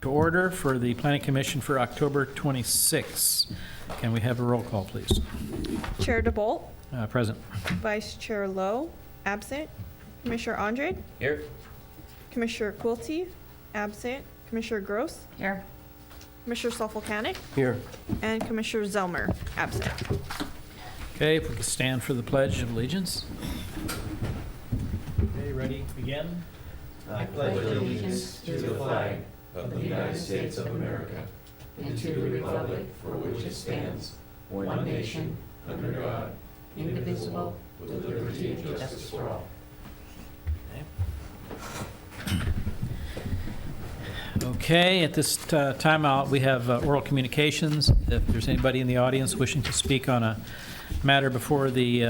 to order for the Planning Commission for October 26. Can we have a roll call, please? Chair DeBolt, Present. Vice Chair Lowe, absent. Commissioner Andre, Here. Commissioner Quilty, absent. Commissioner Gross, Here. Commissioner Solfolcanic, Here. and Commissioner Zelmer, absent. Okay, if we could stand for the Pledge of Allegiance. Okay, ready, begin? I pledge allegiance to the flag of the United States of America and to the republic for which it stands, one nation, under God, indivisible, with liberty and justice for all. Okay, at this time out, we have oral communications. If there's anybody in the audience wishing to speak on a matter before the,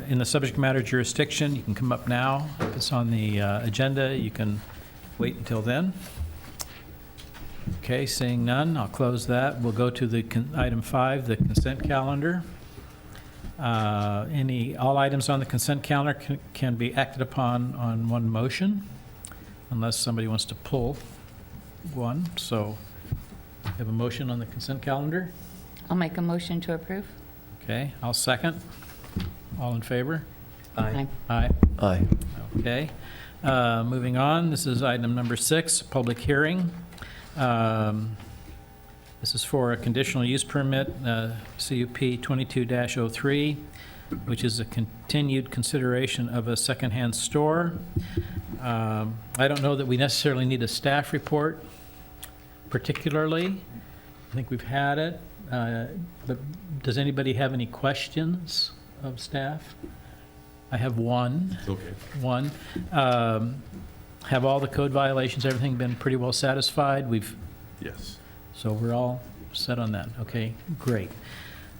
in the subject matter jurisdiction, you can come up now. If it's on the agenda, you can wait until then. Okay, seeing none, I'll close that. We'll go to the item 5, the consent calendar. All items on the consent calendar can be acted upon on one motion, unless somebody wants to pull one. So, we have a motion on the consent calendar. I'll make a motion to approve. Okay, I'll second. All in favor? Aye. Aye. Aye. Okay. Moving on, this is item number 6, public hearing. This is for a conditional use permit, CUP 22-03, which is a continued consideration of a secondhand store. I don't know that we necessarily need a staff report particularly. I think we've had it. But does anybody have any questions of staff? I have one. Okay. One. Have all the code violations, everything been pretty well satisfied? Yes. So we're all set on that. Okay, great.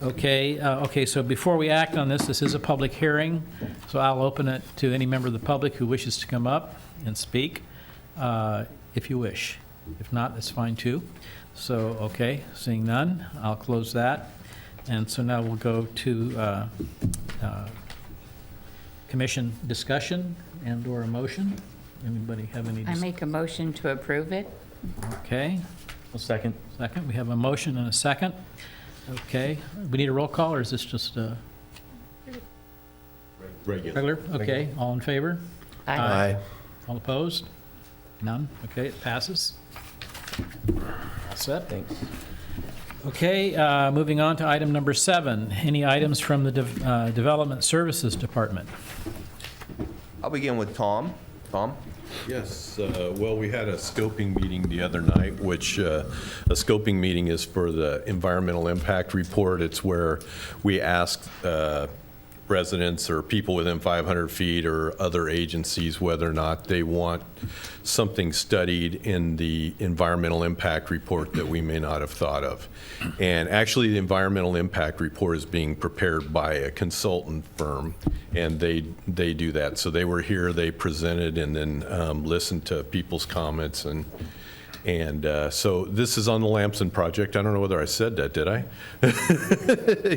Okay, so before we act on this, this is a public hearing, so I'll open it to any member of the public who wishes to come up and speak, if you wish. If not, that's fine too. So, okay, seeing none, I'll close that. And so now we'll go to commission discussion and/or a motion. Anybody have any? I make a motion to approve it. Okay. I'll second. Second, we have a motion and a second. Okay, we need a roll call, or is this just a Regular. regular? Okay, all in favor? Aye. All opposed? None? Okay, it passes. All set? Thanks. Okay, moving on to item number 7. Any items from the Development Services Department? I'll begin with Tom. Tom? Yes, well, we had a scoping meeting the other night, which a scoping meeting is for the environmental impact report. It's where we ask residents or people within 500 feet or other agencies whether or not they want something studied in the environmental impact report that we may not have thought of. And actually, the environmental impact report is being prepared by a consultant firm, and they do that. So they were here, they presented, and then listened to people's comments, and so this is on the Lamson project. I don't know whether I said that, did I?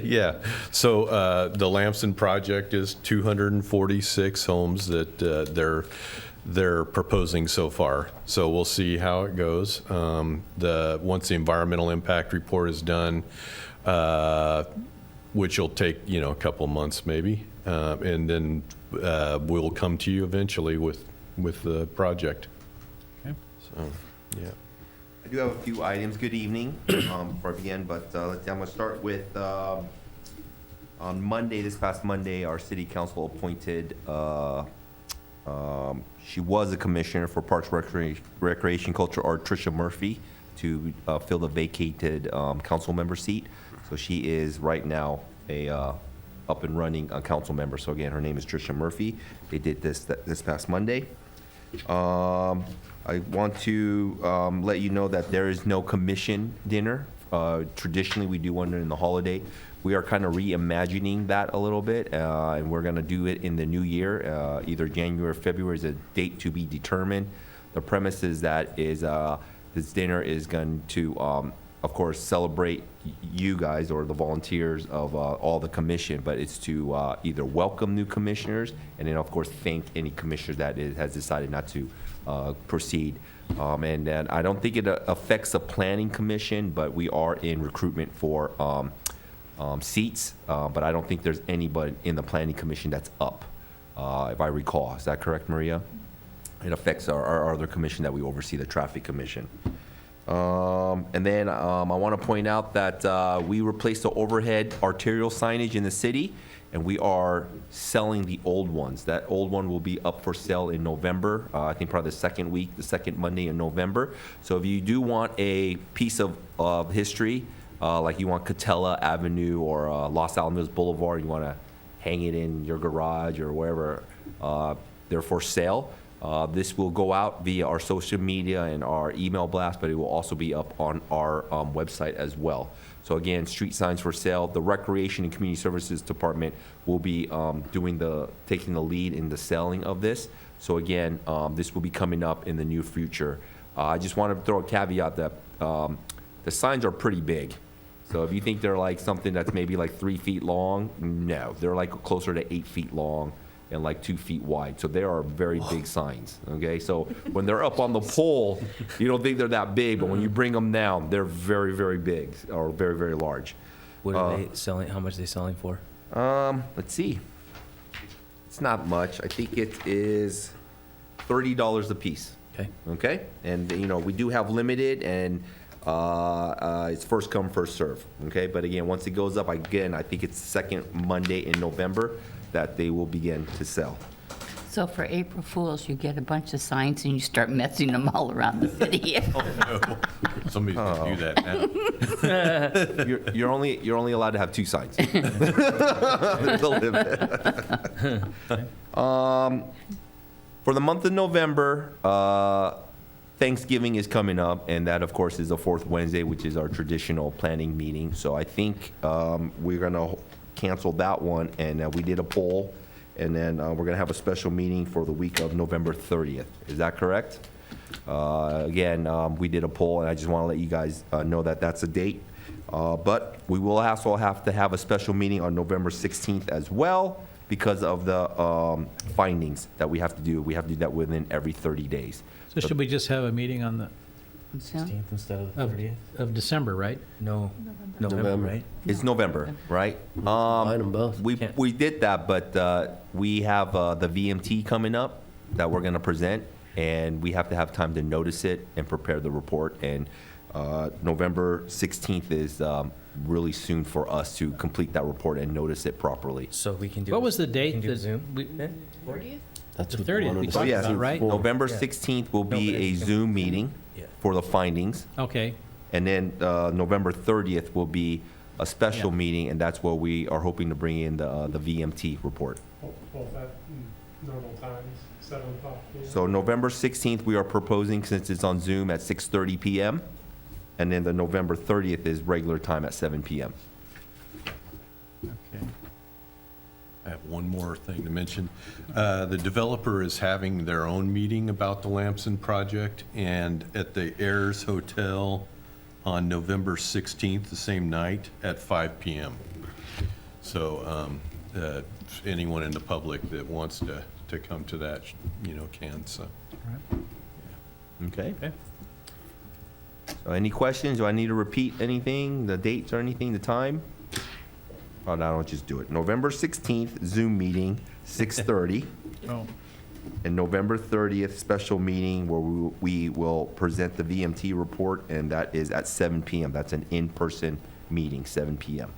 Yeah. So the Lamson project is 246 homes that they're proposing so far. So we'll see how it goes. Once the environmental impact report is done, which will take a couple months maybe, and then we'll come to you eventually with the project. Okay. So. Yeah. I do have a few items. Good evening, before I begin, but let's see, I'm going to start with, on Monday, this past Monday, our city council appointed, she was a commissioner for Parks, Recreation, Culture, Art, Tricia Murphy, to fill the vacated council member seat. So she is right now a up and running council member. So again, her name is Tricia Murphy. They did this past Monday. I want to let you know that there is no commission dinner. Traditionally, we do one in the holiday. We are kind of reimagining that a little bit, and we're going to do it in the new year. Either January or February is a date to be determined. The premise is that this dinner is going to, of course, celebrate you guys or the volunteers of all the commission, but it's to either welcome new commissioners and then, of course, thank any commissioner that has decided not to proceed And then I don't think it affects the planning commission, but we are in recruitment for seats. But I don't think there's anybody in the planning commission that's up, if I recall. Is that correct, Maria? It affects our other commission that we oversee, the traffic commission. And then I want to point out that we replaced the overhead arterial signage in the city, and we are selling the old ones. That old one will be up for sale in November, I think probably the second Monday in November. So if you do want a piece of history, like you want Catella Avenue or Los Alamitos Boulevard, you want to hang it in your garage or wherever, they're for sale. This will go out via our social media and our email blast, but it will also be up on our website as well. So again, street signs for sale. The Recreation and Community Services Department will be taking the lead in the selling of this. So again, this will be coming up in the near future. I just want to throw a caveat that the signs are pretty big. So if you think they're like something that's maybe like 3 feet long, no, they're like closer to 8 feet long and like 2 feet wide. So they are very big signs, okay? So when they're up on the pole, you don't think they're that big, but when you bring them down, they're very, very big or very, very large. What are they selling? How much are they selling for? Let's see. It's not much. I think it is $30 a piece. Okay. Okay? And, you know, we do have limited, and it's first come, first serve. Okay? But again, once it goes up, again, I think it's second Monday in November that they will begin to sell. So for April Fools, you get a bunch of signs and you start messing them all around the city. Oh, no. Somebody's going to do that now. You're only allowed to have 2 signs. The limit. For the month of November, Thanksgiving is coming up, and that, of course, is the 4th Wednesday, which is our traditional planning meeting. So I think we're going to cancel that one, and we did a poll, and then we're going to have a special meeting for the week of November 30th. Is that correct? Again, we did a poll, and I just want to let you guys know that that's a date. But we will also have to have a special meeting on November 16th as well because of the findings that we have to do. We have to do that within every 30 days. So should we just have a meeting on the, 16th instead of the of 30th? of December, right? No. November, right? It's November, right? Line them both. We did that, but we have the VMT coming up that we're going to present, and we have to have time to notice it and prepare the report. And November 16th is really soon for us to complete that report and notice it properly. So we can do. What was the we date can do that Zoom. we- That's The what 30th, one we of talked the- yes. about, right? November Yeah. 16th will be No, a it's- Zoom meeting Yeah. for the findings, Okay, and then November 30th will be a special Yeah. meeting, and that's where we are hoping to bring in the VMT report. Both at normal times, 7 o'clock. So November 16th, we are proposing, since it's on Zoom, at 6:30 PM. And then the November 30th is regular time at 7 PM. okay. I have one more thing to mention. The developer is having their own meeting about the Lamson project, and at the Ayers Hotel on November 16th, the same night, at 5 PM. So anyone in the public that wants to come to that, can, so. Okay? Okay. So any questions? Do I need to repeat anything, the dates or anything, the time? Oh, no, I don't just do it. November 16th, Zoom meeting, 6:30. Oh, And November 30th, special meeting where we will present the VMT report, and that is at 7 PM. That's an in-person meeting, 7 PM.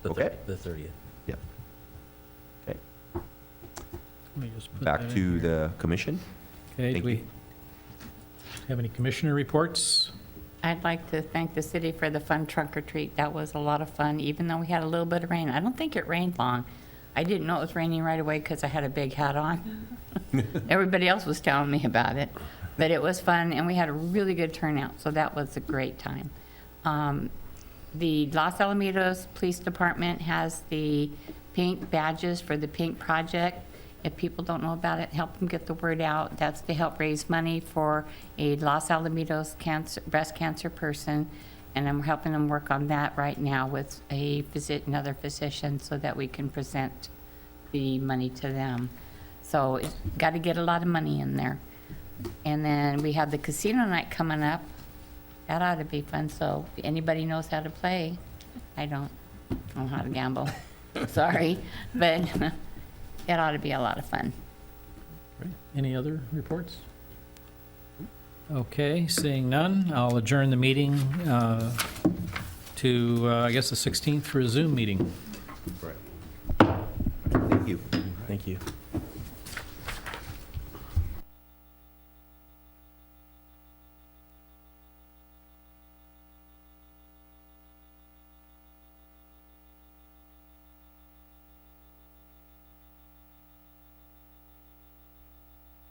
Okay. The 30th. Yep. Okay. let me just put Back that in to here. the commission. Okay, thank do we you. have any commissioner reports? I'd like to thank the city for the fun trunk or treat. That was a lot of fun, even though we had a little bit of rain. I don't think it rained long. I didn't know it was raining right away because I had a big hat on. Everybody else was telling me about it. But it was fun, and we had a really good turnout, so that was a great time. The Los Alamitos Police Department has the pink badges for the Pink Project. If people don't know about it, help them get the word out. That's to help raise money for a Los Alamitos breast cancer person. And I'm helping them work on that right now with another physician so that we can present the money to them. So it's got to get a lot of money in there. And then we have the casino night coming up. That ought to be fun, so if anybody knows how to play, I don't know how to gamble, sorry, but it ought to be a lot of fun. Any other reports? Okay, seeing none, I'll adjourn the meeting to, I guess, the 16th for a Zoom meeting. Thank you. Thank you.